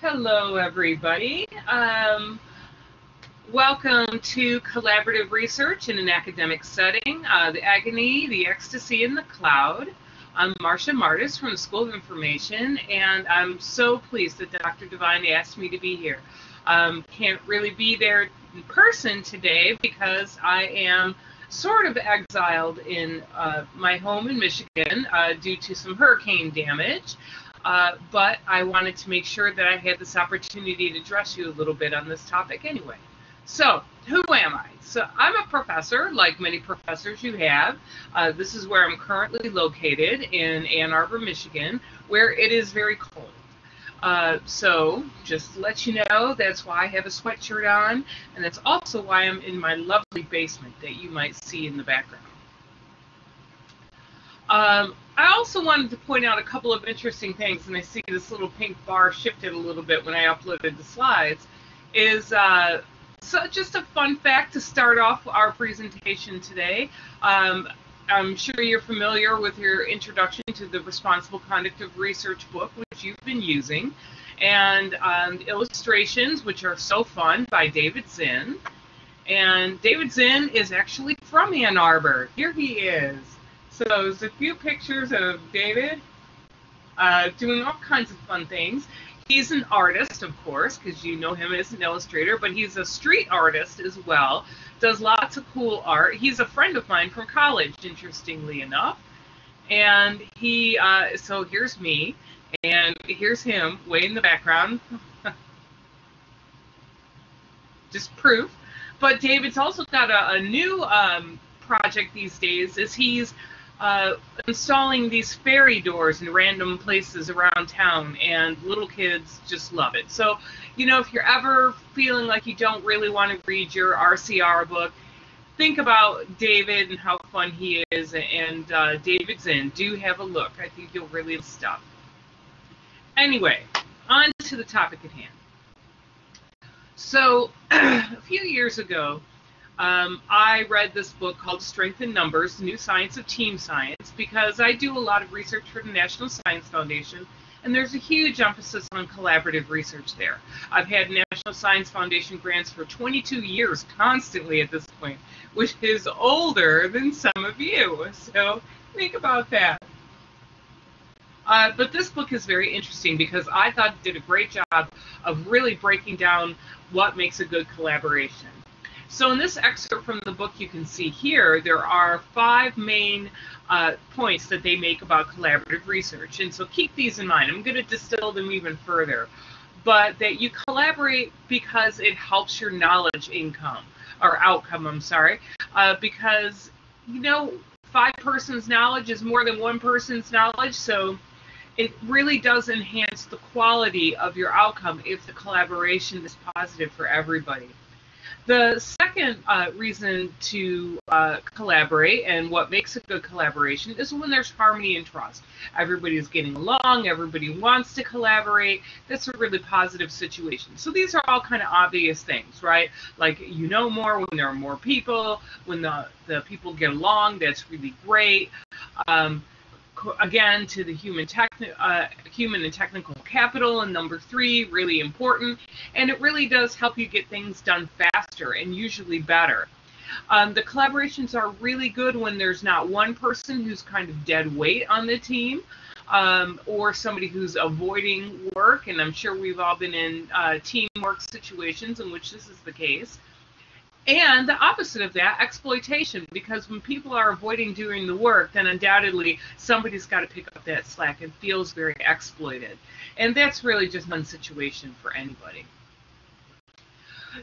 Hello, everybody. Welcome to Collaborative Research in an Academic Setting, the Agony, the Ecstasy, and the Cloud. I'm Marcia Mardis from the School of Information, and I'm so pleased that Dr. Devine asked me to be here. Can't really be there in person today because I am sort of exiled in my home in Michigan due to some hurricane damage. But I wanted to make sure that I had this opportunity to address you a little bit on this topic anyway. So, who am I? So, I'm a professor, like many professors you have. This is where I'm currently located in Ann Arbor, Michigan, where it is very cold. So, just to let you know, that's why I have a sweatshirt on, and that's also why I'm in my lovely basement that you might see in the background. I also wanted to point out a couple of interesting things, and I see this little pink bar shifted a little bit when I uploaded the slides, is so just a fun fact to start off our presentation today. I'm sure you're familiar with your introduction to the Responsible Conduct of Research book, which you've been using, and illustrations, which are so fun, by David Zinn. And David Zinn is actually from Ann Arbor. Here he is. So there's a few pictures of David doing all kinds of fun things. He's an artist, of course, because you know him as an illustrator, but he's a street artist as well, does lots of cool art. He's a friend of mine from college, interestingly enough. And he, so here's me, and here's him way in the background. Just proof. But David's also got a new project these days, is he's installing these fairy doors in random places around town, and little kids just love it. So, you know, if you're ever feeling like you don't really want to read your RCR book, think about David and how fun he is, and David Zinn. Do have a look. I think you'll really love stuff. Anyway, on to the topic at hand. So, a few years ago, I read this book called Strength in Numbers, The New Science of Team Science, because I do a lot of research for the National Science Foundation, and there's a huge emphasis on collaborative research there. I've had National Science Foundation grants for 22 years constantly at this point, which is older than some of you, so think about that. But this book is very interesting because I thought it did a great job of really breaking down what makes a good collaboration. So in this excerpt from the book you can see here, there are 5 main points that they make about collaborative research. And so keep these in mind. I'm going to distill them even further. But that you collaborate because it helps your knowledge outcome, I'm sorry. Because, you know, 5 persons' knowledge is more than 1 person's knowledge. So it really does enhance the quality of your outcome if the collaboration is positive for everybody. The second reason to collaborate and what makes a good collaboration is when there's harmony and trust. Everybody's getting along, everybody wants to collaborate. That's a really positive situation. So these are all kind of obvious things, right? Like, you know more when there are more people, when the people get along, that's really great. Again, to the human and technical capital, and number 3, really important, and it really does help you get things done faster and usually better. The collaborations are really good when there's not one person who's kind of dead weight on the team, or somebody who's avoiding work, and I'm sure we've all been in teamwork situations in which this is the case. And the opposite of that, exploitation, because when people are avoiding doing the work, then undoubtedly somebody's got to pick up that slack and feels very exploited. And that's really just one situation for anybody.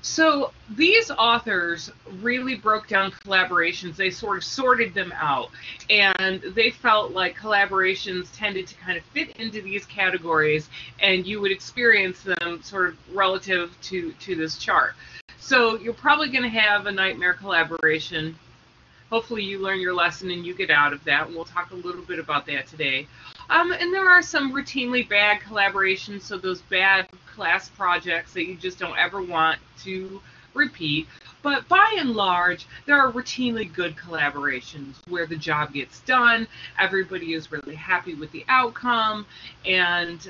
So these authors really broke down collaborations. They sort of sorted them out, and they felt like collaborations tended to kind of fit into these categories, and you would experience them sort of relative to this chart. So you're probably going to have a nightmare collaboration. Hopefully you learn your lesson and you get out of that. And we'll talk a little bit about that today. And there are some routinely bad collaborations, so those bad class projects that you just don't ever want to repeat. But by and large, there are routinely good collaborations where the job gets done, everybody is really happy with the outcome, and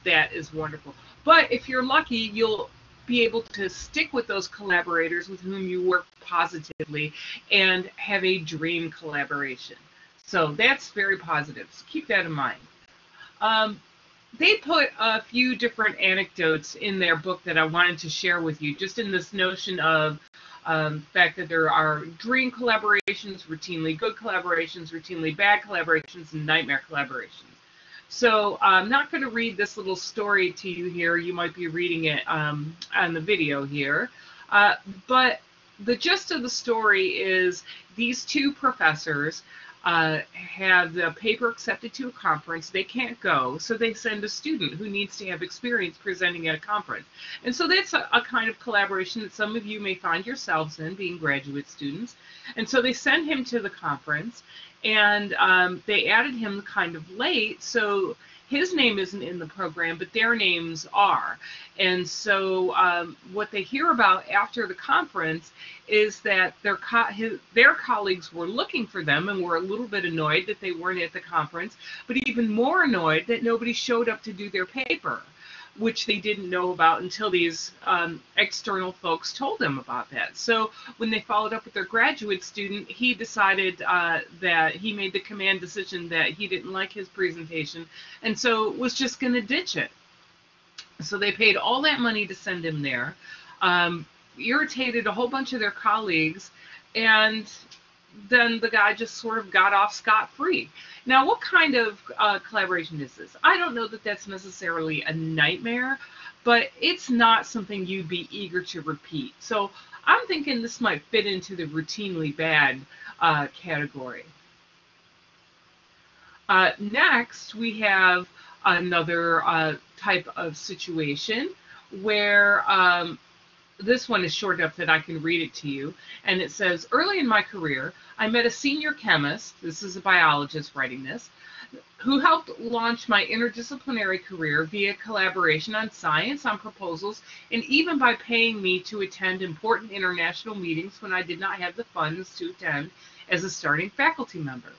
that is wonderful. But if you're lucky, you'll be able to stick with those collaborators with whom you work positively and have a dream collaboration. So that's very positive. So keep that in mind. They put a few different anecdotes in their book that I wanted to share with you, just in this notion of fact that there are dream collaborations, routinely good collaborations, routinely bad collaborations, and nightmare collaborations. So I'm not going to read this little story to you here. You might be reading it on the video here. But the gist of the story is these two professors have the paper accepted to a conference. They can't go, so they send a student who needs to have experience presenting at a conference. And so that's a kind of collaboration that some of you may find yourselves in, being graduate students. And so they send him to the conference, and they added him kind of late, so his name isn't in the program, but their names are. And so what they hear about after the conference is that their colleagues were looking for them and were a little bit annoyed that they weren't at the conference, but even more annoyed that nobody showed up to do their paper, which they didn't know about until these external folks told them about that. So when they followed up with their graduate student, he decided that he made the command decision that he didn't like his presentation, and so was just going to ditch it. So they paid all that money to send him there, irritated a whole bunch of their colleagues, and then the guy just sort of got off scot-free. Now, what kind of collaboration is this? I don't know that that's necessarily a nightmare, but it's not something you'd be eager to repeat. So I'm thinking this might fit into the routinely bad category. Next, we have another type of situation where this one is short enough that I can read it to you. And it says, early in my career, I met a senior chemist, this is a biologist writing this, who helped launch my interdisciplinary career via collaboration on science, on proposals, and even by paying me to attend important international meetings when I did not have the funds to attend as a starting faculty member.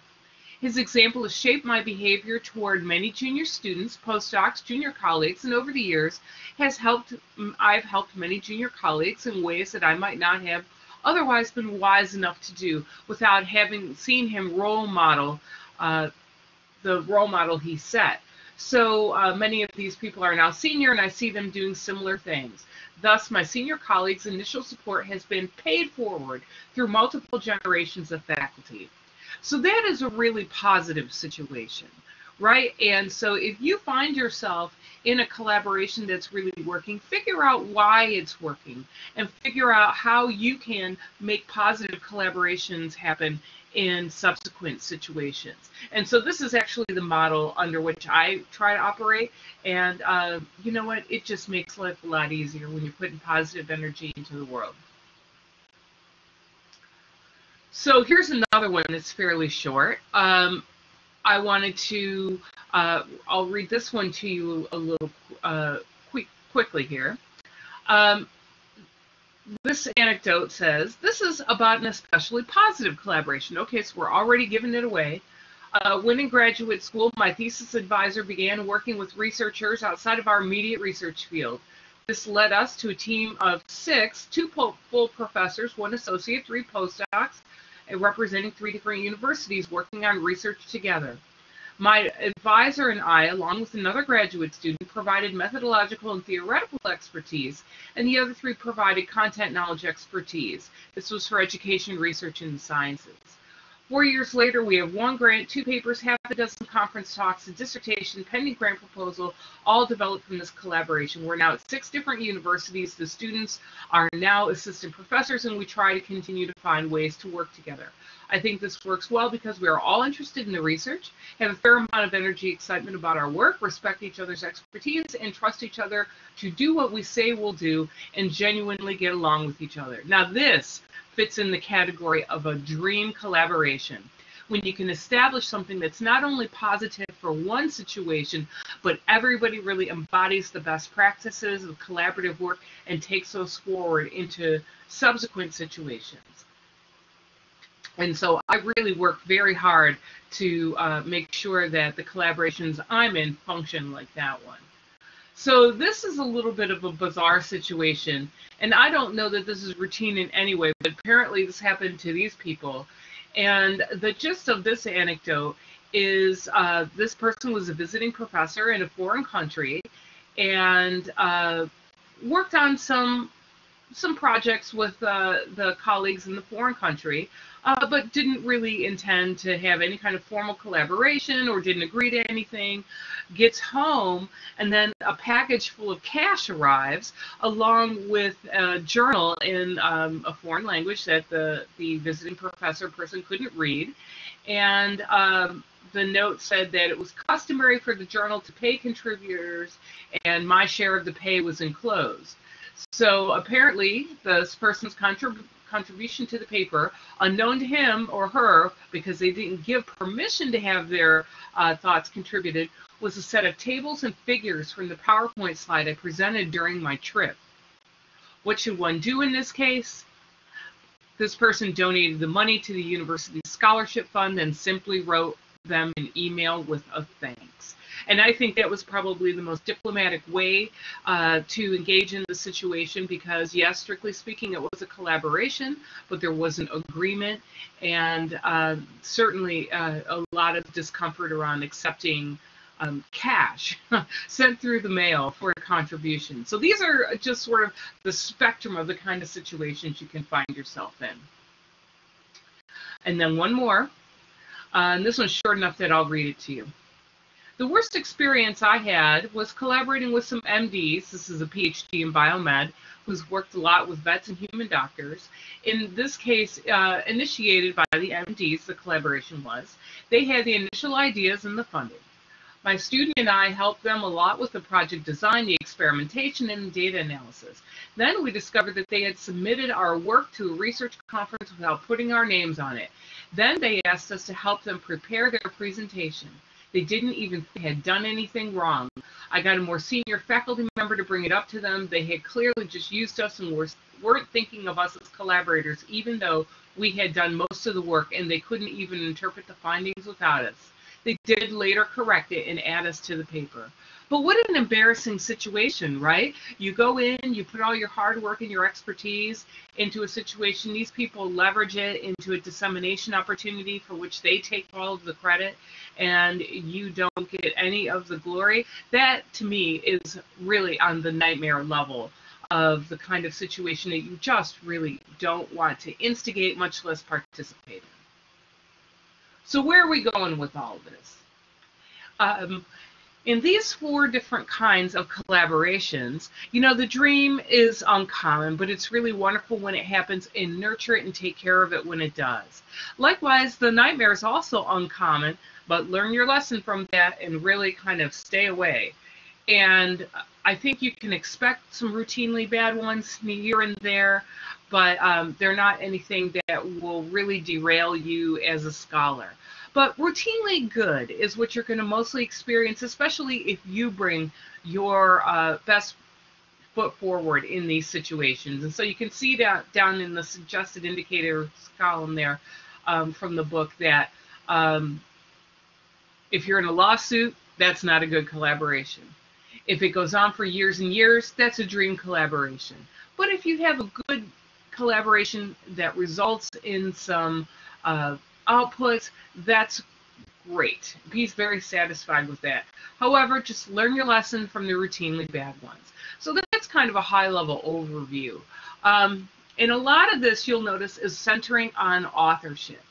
His example has shaped my behavior toward many junior students, postdocs, junior colleagues, and over the years I've helped many junior colleagues in ways that I might not have otherwise been wise enough to do without having seen him role model the role model he set. So many of these people are now senior, and I see them doing similar things. Thus, my senior colleagues' initial support has been paid forward through multiple generations of faculty. So that is a really positive situation, right? And so if you find yourself in a collaboration that's really working, figure out why it's working and figure out how you can make positive collaborations happen in subsequent situations. And so this is actually the model under which I try to operate. And you know what? It just makes life a lot easier when you're putting positive energy into the world. So here's another one that's fairly short. I wanted to, I'll read this one to you a little quickly here. This anecdote says, this is about an especially positive collaboration. Okay, so we're already giving it away. When in graduate school, my thesis advisor began working with researchers outside of our immediate research field. This led us to a team of 6, 2 full professors, 1 associate, 3 postdocs, representing 3 different universities working on research together. My advisor and I, along with another graduate student, provided methodological and theoretical expertise, and the other 3 provided content knowledge expertise. This was for education research in the sciences. 4 years later, we have 1 grant, 2 papers, half a dozen conference talks, a dissertation, pending grant proposal, all developed from this collaboration. We're now at 6 different universities. The students are now assistant professors, and we try to continue to find ways to work together. I think this works well because we are all interested in the research, have a fair amount of energy, excitement about our work, respect each other's expertise, and trust each other to do what we say we'll do, and genuinely get along with each other. Now this fits in the category of a dream collaboration. when you can establish something that's not only positive for one situation, but everybody really embodies the best practices of collaborative work and takes those forward into subsequent situations. And so I really work very hard to make sure that the collaborations I'm in function like that one. So this is a little bit of a bizarre situation, and I don't know that this is routine in any way, but apparently this happened to these people. And the gist of this anecdote is this person was a visiting professor in a foreign country and worked on some projects with the colleagues in the foreign country, but didn't really intend to have any kind of formal collaboration or didn't agree to anything. Gets home, and then a package full of cash arrives, along with a journal in a foreign language that the visiting professor person couldn't read. And the note said that it was customary for the journal to pay contributors, and my share of the pay was enclosed. So apparently, this person's contribution to the paper, unknown to him or her, because they didn't give permission to have their thoughts contributed, was a set of tables and figures from the PowerPoint slide I presented during my trip. What should one do in this case? This person donated the money to the university scholarship fund and simply wrote them an email with a thanks. And I think that was probably the most diplomatic way to engage in the situation, because yes, strictly speaking, it was a collaboration, but there was an agreement, and certainly a lot of discomfort around accepting cash sent through the mail for a contribution. So these are just sort of the spectrum of the kind of situations you can find yourself in. And then one more, and this one's short enough that I'll read it to you. The worst experience I had was collaborating with some MDs. This is a PhD in biomed, who's worked a lot with vets and human doctors. In this case, initiated by the MDs, the collaboration was. They had the initial ideas and the funding. My student and I helped them a lot with the project design, the experimentation, and the data analysis. Then we discovered that they had submitted our work to a research conference without putting our names on it. Then they asked us to help them prepare their presentation. They didn't even think they had done anything wrong. I got a more senior faculty member to bring it up to them. They had clearly just used us and weren't thinking of us as collaborators, even though we had done most of the work, and they couldn't even interpret the findings without us. They did later correct it and add us to the paper. But what an embarrassing situation, right? You go in, you put all your hard work and your expertise into a situation. These people leverage it into a dissemination opportunity for which they take all of the credit, and you don't get any of the glory. That, to me, is really on the nightmare level of the kind of situation that you just really don't want to instigate, much less participate in. So where are we going with all of this? In these 4 different kinds of collaborations, you know, the dream is uncommon, but it's really wonderful when it happens, and nurture it and take care of it when it does. Likewise, the nightmare is also uncommon, but learn your lesson from that and really kind of stay away. And I think you can expect some routinely bad ones here and there, but they're not anything that will really derail you as a scholar. But routinely good is what you're going to mostly experience, especially if you bring your best foot forward in these situations. And so you can see that down in the suggested indicators column there from the book that if you're in a lawsuit, that's not a good collaboration. If it goes on for years and years, that's a dream collaboration. But if you have a good collaboration that results in some outputs, that's great. Be very satisfied with that. However, just learn your lesson from the routinely bad ones. So that's kind of a high-level overview. And a lot of this, you'll notice, is centering on authorship.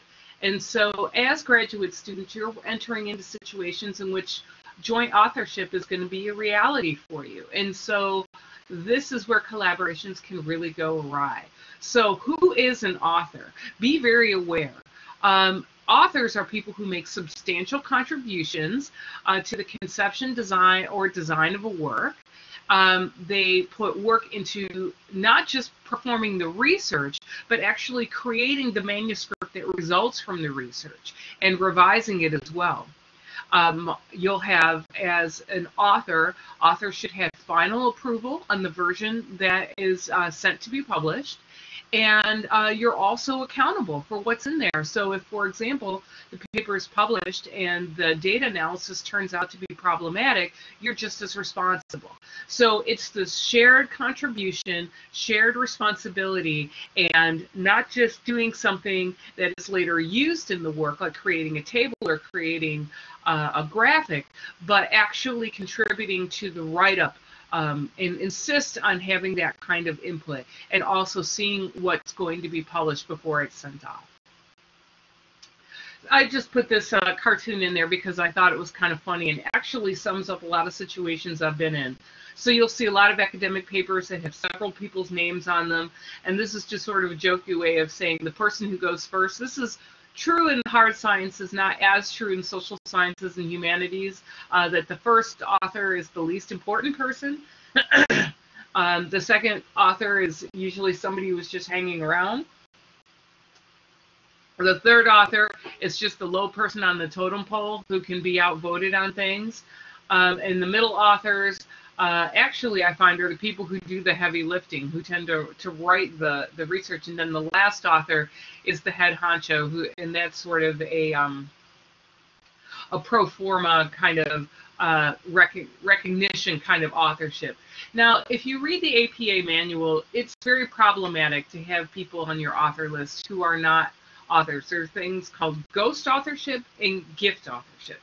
And so as graduate students, you're entering into situations in which joint authorship is going to be a reality for you. And so this is where collaborations can really go awry. So who is an author? Be very aware. Authors are people who make substantial contributions to the conception, design, or design of a work. They put work into not just performing the research, but actually creating the manuscript work that results from the research and revising it as well. You'll have, as an author, authors should have final approval on the version that is sent to be published. And you're also accountable for what's in there. So if, for example, the paper is published and the data analysis turns out to be problematic, you're just as responsible. So it's this shared contribution, shared responsibility, and not just doing something that is later used in the work, like creating a table or creating a graphic, but actually contributing to the write-up. And insist on having that kind of input, and also seeing what's going to be published before it's sent off. I just put this cartoon in there because I thought it was kind of funny and actually sums up a lot of situations I've been in. So you'll see a lot of academic papers that have several people's names on them, and this is just sort of a jokey way of saying the person who goes first. This is true in hard sciences, not as true in social sciences and humanities, that the first author is the least important person. The second author is usually somebody who was just hanging around. The third author is just the low person on the totem pole who can be outvoted on things. And the middle authors, actually, I find, are the people who do the heavy lifting, who tend to write the research. And then the last author is the head honcho, and that's sort of a pro forma kind of recognition kind of authorship. Now, if you read the APA manual, it's very problematic to have people on your author list who are not authors. There are things called ghost authorship and gift authorship.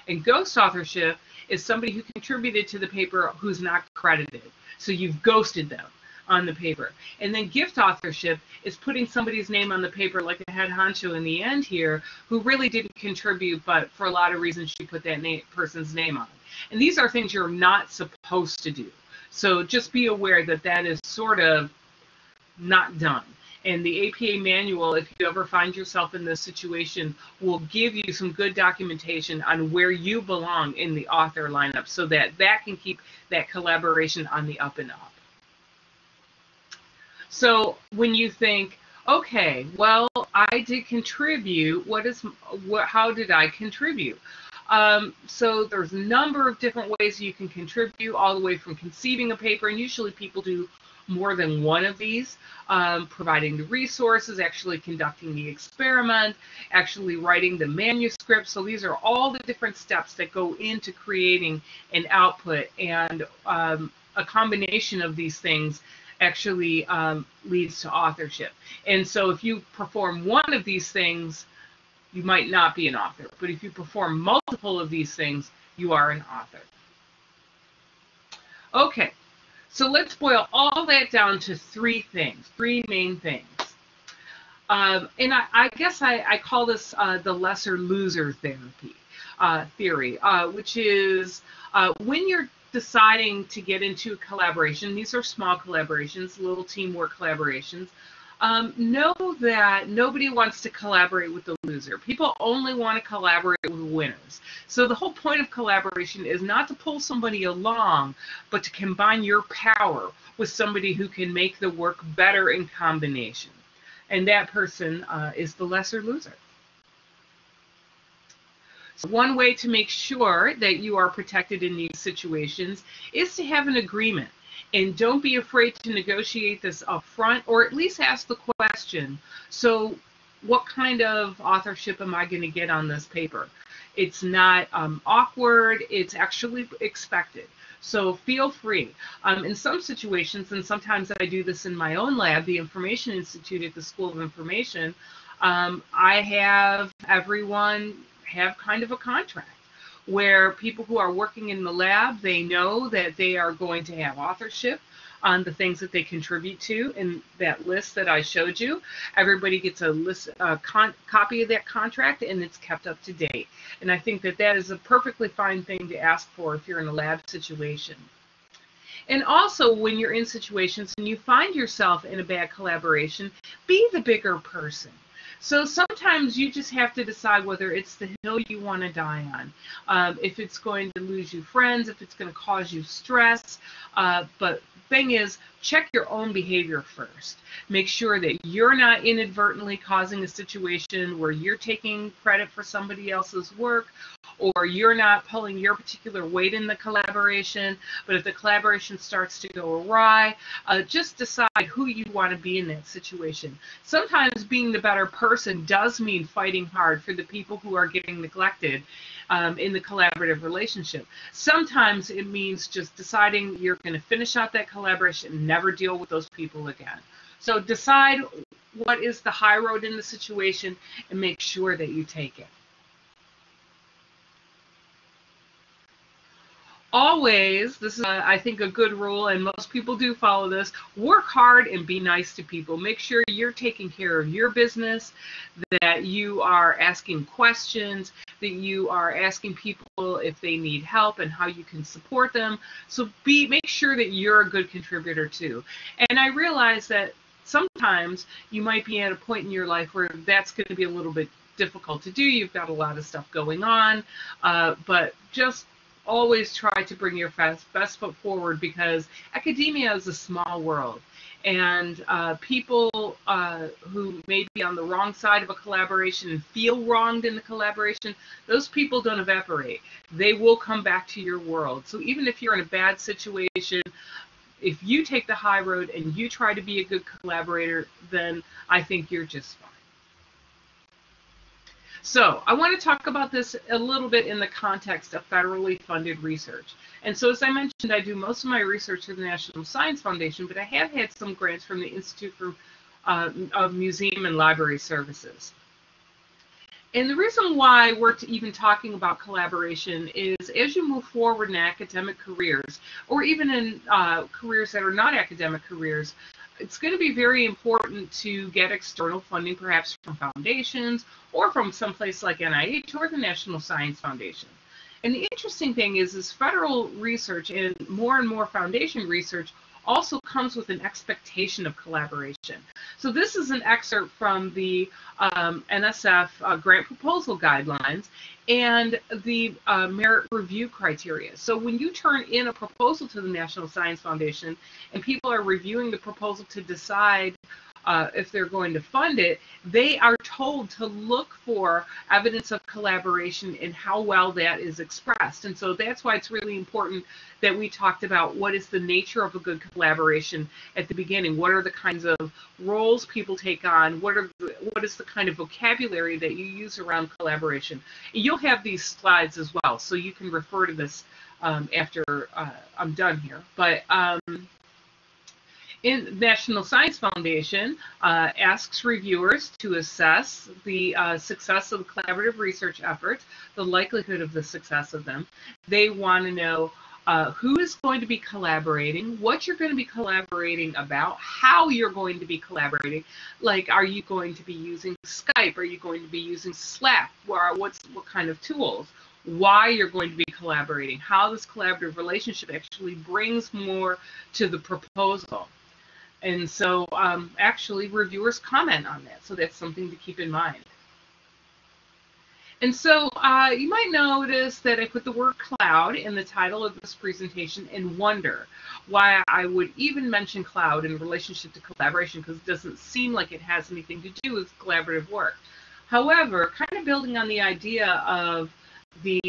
And ghost authorship is somebody who contributed to the paper who's not credited. So you've ghosted them on the paper. And then gift authorship is putting somebody's name on the paper, like the head honcho in the end here, who really didn't contribute, but for a lot of reasons she put that person's name on. And these are things you're not supposed to do. So just be aware that that is sort of not done. And the APA manual, if you ever find yourself in this situation, will give you some good documentation on where you belong in the author lineup, so that that can keep that collaboration on the up and up. So when you think, okay, well, I did contribute, how did I contribute? So there's a number of different ways you can contribute, all the way from conceiving a paper, and usually people do more than one of these, providing the resources, actually conducting the experiment, actually writing the manuscript. So these are all the different steps that go into creating an output, and a combination of these things actually leads to authorship. And so if you perform one of these things, you might not be an author. But if you perform multiple of these things, you are an author. Okay. So let's boil all that down to three main things. And I guess I call this the lesser loser theory, which is when you're deciding to get into a collaboration, these are small collaborations, little teamwork collaborations, know that nobody wants to collaborate with the loser. People only want to collaborate with winners. So the whole point of collaboration is not to pull somebody along, but to combine your power with somebody who can make the work better in combination. And that person is the lesser loser. So one way to make sure that you are protected in these situations is to have an agreement. And don't be afraid to negotiate this up front, or at least ask the question, so what kind of authorship am I going to get on this paper? It's not awkward, it's actually expected. So feel free. In some situations, and sometimes I do this in my own lab, the Information Institute at the School of Information, I have everyone have kind of a contract, where people who are working in the lab, they know that they are going to have authorship on the things that they contribute to in that list that I showed you. Everybody gets a copy of that contract, and it's kept up to date. And I think that that is a perfectly fine thing to ask for if you're in a lab situation. And also, when you're in situations and you find yourself in a bad collaboration, be the bigger person. So sometimes you just have to decide whether it's the hill you want to die on, if it's going to lose you friends, if it's going to cause you stress. But thing is, check your own behavior first. Make sure that you're not inadvertently causing a situation where you're taking credit for somebody else's work, or you're not pulling your particular weight in the collaboration. But if the collaboration starts to go awry, just decide who you want to be in that situation. Sometimes being the better person does mean fighting hard for the people who are getting neglected in the collaborative relationship. Sometimes it means just deciding you're going to finish out that collaboration and never deal with those people again. So decide what is the high road in the situation and make sure that you take it. Always, this is, I think, a good rule, and most people do follow this, work hard and be nice to people. Make sure you're taking care of your business, that you are asking questions, that you are asking people if they need help and how you can support them. So make sure that you're a good contributor too. And I realize that sometimes you might be at a point in your life where that's going to be a little bit difficult to do. You've got a lot of stuff going on, but just always try to bring your best foot forward, because academia is a small world, and people who may be on the wrong side of a collaboration and feel wronged in the collaboration, those people don't evaporate. They will come back to your world. So even if you're in a bad situation, if you take the high road and you try to be a good collaborator, then I think you're just fine. So I want to talk about this a little bit in the context of federally funded research. And so, as I mentioned, I do most of my research through the National Science Foundation, but I have had some grants from the Institute for of Museum and Library Services. And the reason why we're even talking about collaboration is, as you move forward in academic careers, or even in careers that are not academic careers, it's going to be very important to get external funding, perhaps from foundations or from someplace like NIH or the National Science Foundation. And the interesting thing is federal research and more foundation research also comes with an expectation of collaboration. So this is an excerpt from the NSF grant proposal guidelines and the merit review criteria. So when you turn in a proposal to the National Science Foundation and people are reviewing the proposal to decide if they're going to fund it, they are told to look for evidence of collaboration and how well that is expressed. And so that's why it's really important that we talked about what is the nature of a good collaboration at the beginning. What are the kinds of roles people take on? What is the kind of vocabulary that you use around collaboration? You'll have these slides as well, so you can refer to this after I'm done here. But in National Science Foundation asks reviewers to assess the success of the collaborative research efforts, the likelihood of the success of them. They want to know who is going to be collaborating, what you're going to be collaborating about, how you're going to be collaborating. Like, are you going to be using Skype? Are you going to be using Slack? What kind of tools? Why you're going to be collaborating? How this collaborative relationship actually brings more to the proposal. And so actually reviewers comment on that, so that's something to keep in mind. And so you might notice that I put the word cloud in the title of this presentation and wonder why I would even mention cloud in relationship to collaboration, because it doesn't seem like it has anything to do with collaborative work. However, kind of building on the idea of the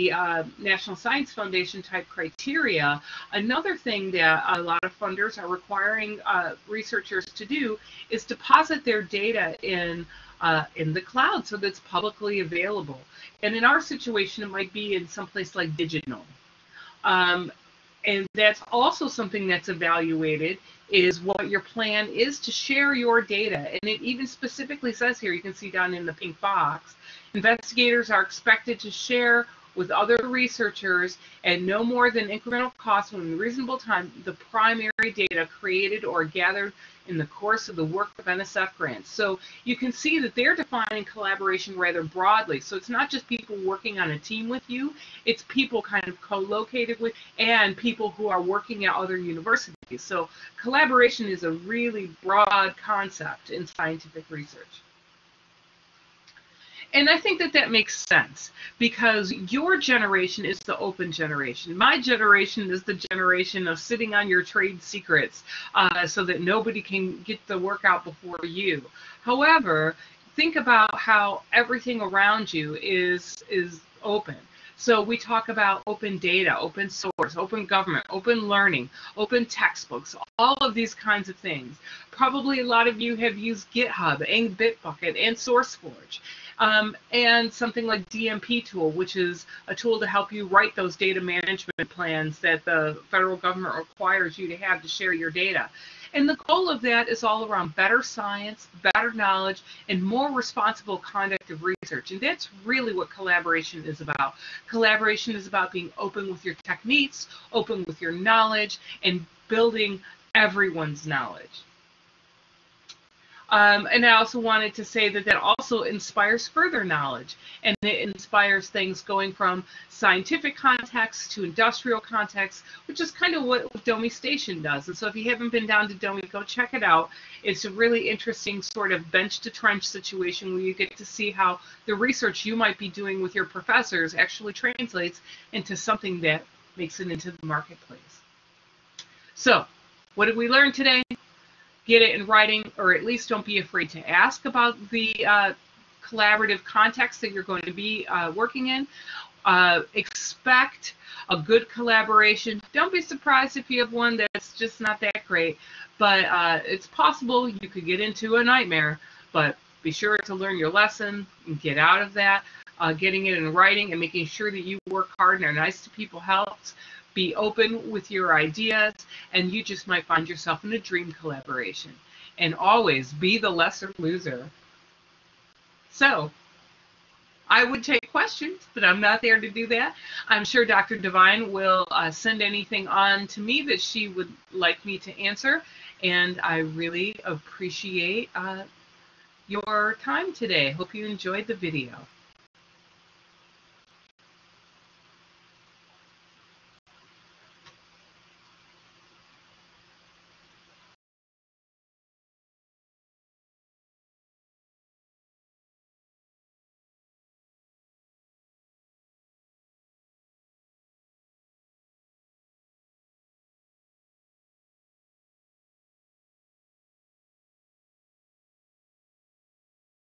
National Science Foundation type criteria, another thing that a lot of funders are requiring researchers to do is deposit their data in the cloud so that's publicly available. And in our situation, it might be in some place like Digital. And that's also something that's evaluated, is what your plan is to share your data. And it even specifically says here, you can see down in the pink box, investigators are expected to share with other researchers at no more than incremental cost within reasonable time the primary data created or gathered in the course of the work of NSF grants. So you can see that they're defining collaboration rather broadly. So it's not just people working on a team with you, it's people kind of co-located with and people who are working at other universities. So collaboration is a really broad concept in scientific research. And I think that that makes sense because your generation is the open generation. My generation is the generation of sitting on your trade secrets so that nobody can get the work out before you. However, think about how everything around you is open. So we talk about open data, open source, open government, open learning, open textbooks, all of these kinds of things. Probably a lot of you have used GitHub and Bitbucket and SourceForge. And something like DMP tool, which is a tool to help you write those data management plans that the federal government requires you to have to share your data. And the goal of that is all around better science, better knowledge, and more responsible conduct of research. And that's really what collaboration is about. Collaboration is about being open with your techniques, open with your knowledge, and building everyone's knowledge. And I also wanted to say that that also inspires further knowledge, and it inspires things going from scientific context to industrial context, which is kind of what Domi Station does. And so if you haven't been down to Domi, go check it out. It's a really interesting sort of bench to trench situation where you get to see how the research you might be doing with your professors actually translates into something that makes it into the marketplace. So, what did we learn today? Get it in writing, or at least don't be afraid to ask about the collaborative context that you're going to be working in. Expect a good collaboration. Don't be surprised if you have one that's just not that great, but it's possible you could get into a nightmare, but be sure to learn your lesson and get out of that. Getting it in writing and making sure that you work hard and are nice to people helps. Be open with your ideas, and you just might find yourself in a dream collaboration. And always be the lesser loser. So, I would take questions, but I'm not there to do that. I'm sure Dr. Devine will send anything on to me that she would like me to answer, and I really appreciate your time today. Hope you enjoyed the video.